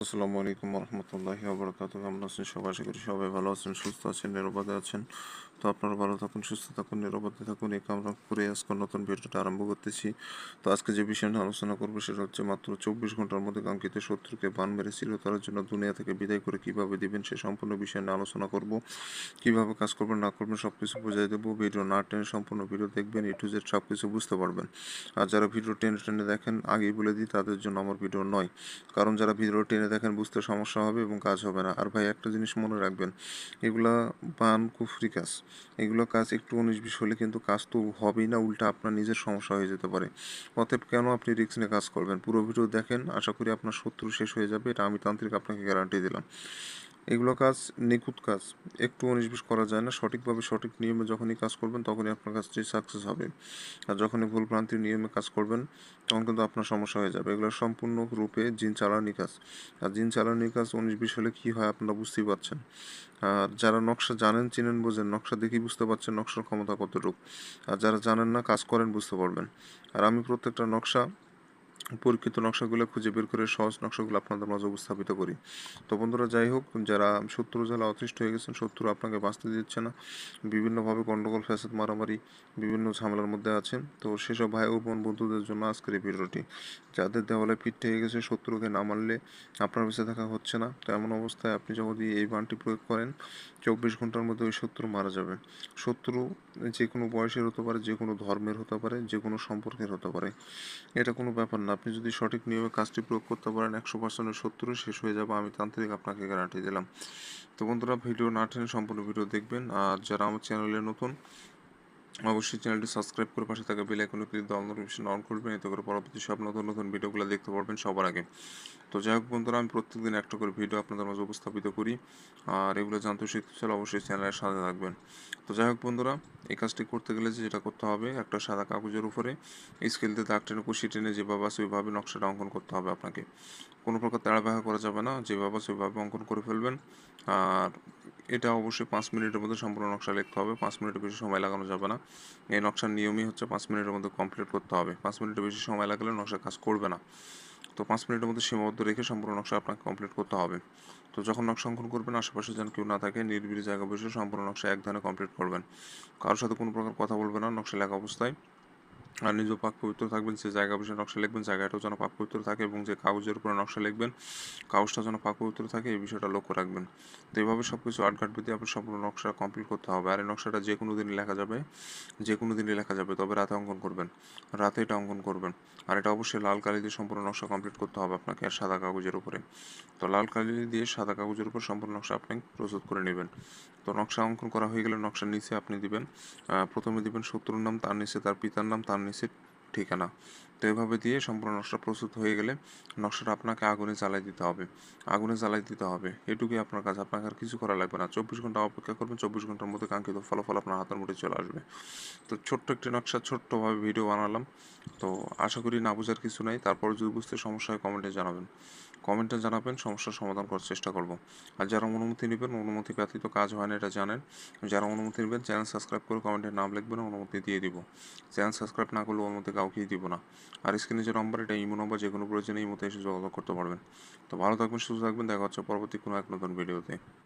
আসসালামু আলাইকুম রহমতুল্লাহি ওবরাকাতুহু। কেমন আছেন সবাই? আশা করি সবাই ভালো আছেন, সুস্থ আছেন, নিরাপদে আছেন। তো আপনারা ভালো থাকুন, সুস্থ থাকুন, নিরাপদে থাকুন, এই কামনা করে আজকে নতুন ভিডিওটা আরম্ভ করতেছি। তো আজকে যে বিষয় নিয়ে আলোচনা করবো সেটা হচ্ছে মাত্র 24 ঘন্টার মধ্যে কাঙ্ক্ষিত শত্রুকে বান মেরে চিরতরের জন্য দুনিয়া থেকে বিদায় করে কিভাবে দিবেন সে সম্পূর্ণ বিষয় নিয়ে আলোচনা করব। কিভাবে কাজ করবেন না করবেন সব কিছু বুঝিয়ে দেবো। ভিডিও না টেনে সম্পূর্ণ ভিডিও দেখবেন, এ টু জেড সব কিছু বুঝতে পারবেন। আর যারা ভিডিও টেনে টেনে দেখেন, আগেই বলে দিই, তাদের জন্য আমার ভিডিও নয়। কারণ যারা ভিডিও টেনে দেখেন বুঝতে সমস্যা হবে এবং কাজ হবে না। আর ভাই একটা জিনিস মনে রাখবেন, এগুলা বান কুফরি কাজ, এগুলো কাজ একটু 19-20 হলে কিন্তু কাজ তো হবেই না, উল্টা আপনার নিজের সমস্যা হয়ে যেতে পারে। অতএব কেন আপনি রিস্ক নিয়ে কাজ করবেন? পুরো ভিডিও দেখেন, আশা করি আপনার শত্রু শেষ হয়ে যাবে, এটা আমি তান্ত্রিক আপনাকে গ্যারান্টি দিলাম। এগুলো কাজ নিখুঁত কাজ, একটু 19-20 করা যায় না। সঠিকভাবে সঠিক নিয়মে যখনই কাজ করবেন তখনই আপনার কাজটি সাকসেস হবে। আর যখনই ভুল ভ্রান্তির নিয়মে কাজ করবেন তখন কিন্তু আপনার সমস্যা হয়ে যাবে। এগুলো সম্পূর্ণ রূপে জিন চালানি কাজ। আর জিন চালানির কাজ 19-20 হলে কী হয় আপনারা বুঝতেই পারছেন। আর যারা নকশা জানেন, চিনেন, বোঝেন, নকশা দেখেই বুঝতে পারছেন নকশার ক্ষমতা কতটুকু। আর যারা জানেন না, কাজ করেন, বুঝতে পারবেন। আর আমি প্রত্যেকটা নকশা, পরীক্ষিত নকশাগুলো খুঁজে বের করে সহজ নকশাগুলো আপনাদের মাঝে উপস্থাপিত করি। তো বন্ধুরা, যাই হোক, যারা শত্রু জ্বালা অতিষ্ঠ হয়ে গেছেন, শত্রু আপনাকে বাঁচতে দিচ্ছে না, বিভিন্নভাবে গণ্ডগোল ফ্যাসাদ মারামারি বিভিন্ন ঝামেলার মধ্যে আছেন, তো সেসব ভাই ও বোন বন্ধুদের জন্য আজকের এই ভিডিওটি। যাদের দেওয়ালে পিঠ থেকে গেছে, শত্রুকে না মারলে আপনার বেঁচে থাকা হচ্ছে না, তো এমন অবস্থায় আপনি যদি এই বানটি প্রয়োগ করেন, 24 ঘন্টার মধ্যে ওই শত্রু মারা যাবে। শত্রু যে কোনো বয়সের হতে পারে, যে কোনো ধর্মের হতে পারে, যে কোনো সম্পর্কের হতে পারে, এটা কোনো ব্যাপার না। আপনি যদি সঠিক নিয়মে কাজটি প্রয়োগ করতে পারেন, 100% শত্রু শেষ হয়ে যাবে, আমি তান্ত্রিক আপনাকে গ্যারান্টি দিলাম। তো বন্ধুরা, ভিডিও না টেনে সম্পূর্ণ ভিডিও দেখবেন। আর যারা আমার চ্যানেলে নতুন, অবশ্যই চ্যানেলটি সাবস্ক্রাইব করে পাশে থাকা বেল আইকনে ক্লিক দিয়ে অল নোটিফিকেশন অন করবেন, এতে করে পরবর্তী সব নতুন নতুন ভিডিওগুলো দেখতে পারবেন সবার আগে। তো যাই হোক বন্ধুরা, আমি প্রত্যেকদিন একটা করে ভিডিও আপনাদের মাঝে উপস্থাপিত করি। আর এগুলো জানতে শিখতে চাইলে অবশ্যই চ্যানেলের সাথে থাকবেন। তো যাই হোক বন্ধুরা, এই কাজটি করতে গেলে যেটা করতে হবে, একটা সাদা কাগজের উপরে স্কেল দিয়ে দাগ টেনে কুশি টেনে যেভাবে আছে ওইভাবে নকশাটা অঙ্কন করতে হবে আপনাকে। কোনো প্রকার তাড়াবাড়া করা যাবে না, যেভাবে আছে ওইভাবে অঙ্কন করে ফেলবেন। আর এটা অবশ্যই 5 মিনিটের মধ্যে সম্পূর্ণ নকশা লিখতে হবে, 5 মিনিটের বেশি সময় লাগানো যাবে না। এই নকশার নিয়মই হচ্ছে 5 মিনিটের মধ্যে কমপ্লিট করতে হবে। 5 মিনিটের বেশি সময় লাগলে নকশা কাজ করবে না। তো 5 মিনিটের মধ্যে সীমাবদ্ধ রেখে সম্পূর্ণ নকশা আপনাকে কমপ্লিট করতে হবে। তো যখন নকশা অঙ্কন করবেন, আশেপাশে যেন কেউ না থাকে, নিরিবিলি জায়গা বসে সম্পূর্ণ নকশা এক ধানে কমপ্লিট করবেন। কারোর সাথে কোনো প্রকার কথা বলবেন না নকশা লেখা অবস্থায়। আর নিজেও পাক পবিত্র থাকবেন, যে জায়গা বসে নকশা লিখবেন জায়গাটাও যেন পাক পবিত্র থাকে, এবং যে কাগজের উপরে নকশা লিখবেন কাগজটা যেন পাক পবিত্র থাকে, এই বিষয়টা লক্ষ্য রাখবেন। তো এইভাবে সব কিছু আটঘাট বেঁধে আপনার সম্পূর্ণ নকশা কমপ্লিট করতে হবে। আর এই নকশাটা যে কোনো দিনই লেখা যাবে, যে কোনো দিনই লেখা যাবে, তবে রাতে অঙ্কন করবেন, রাতে এটা অঙ্কন করবেন। আর এটা অবশ্যই লাল কালি দিয়ে সম্পূর্ণ নকশা কমপ্লিট করতে হবে আপনাকে, আর সাদা কাগজের উপরে। তো লাল কালি দিয়ে সাদা কাগজের উপর সম্পূর্ণ নকশা আপনি প্রস্তুত করে নেবেন। তো নকশা অঙ্কন করা হয়ে গেলে নকশার নিচে আপনি দিবেন, প্রথমে দিবেন শত্রুর নাম, তার নিচে তার পিতার নাম, তার নিচে ঠিকানা। তো এভাবে দিয়ে সম্পূর্ণ নকশা প্রস্তুত হয়ে গেলে নকশাটা আপনাকে আগুনে জ্বালাই দিতে হবে, আগুনে জ্বালাই দিতে হবে। এটুকুই আপনার কাজ, আপনাকে আর কিছু করা লাগবে না। 24 ঘন্টা অপেক্ষা করবেন, 24 ঘন্টার মধ্যে কাঙ্ক্ষিত ফলাফল আপনার হাতের মুঠে চলে আসবে। তো ছোট্ট একটি নকশা, ছোট্টভাবে ভিডিও বানালাম। তো আশা করি না বোঝার কিছু নাই। তারপর যদি বুঝতে সমস্যা হয় কমেন্টে জানাবেন, কমেন্টে জানাবেন, সমস্যার সমাধান করার চেষ্টা করব। আর যারা অনুমতি নেবেন, অনুমতি ব্যতীত কাজ হয় না, এটা জানেন। যারা অনুমতি নেবেন চ্যানেল সাবস্ক্রাইব করে কমেন্টে নাম লিখবেন, অনুমতি দিয়ে দিব। চ্যানেল সাবস্ক্রাইব না করলে অনুমতি কাউকেই দিব না। আর স্ক্রিনে যে নম্বর, এটা ইমো নম্বর, যে কোনো প্রয়োজনে ইমোতে এসে যোগাযোগ করতে পারবেন। তো ভালো থাকবেন, সুস্থ থাকবেন, দেখা হচ্ছে পরবর্তী কোনো এক নতুন ভিডিওতে।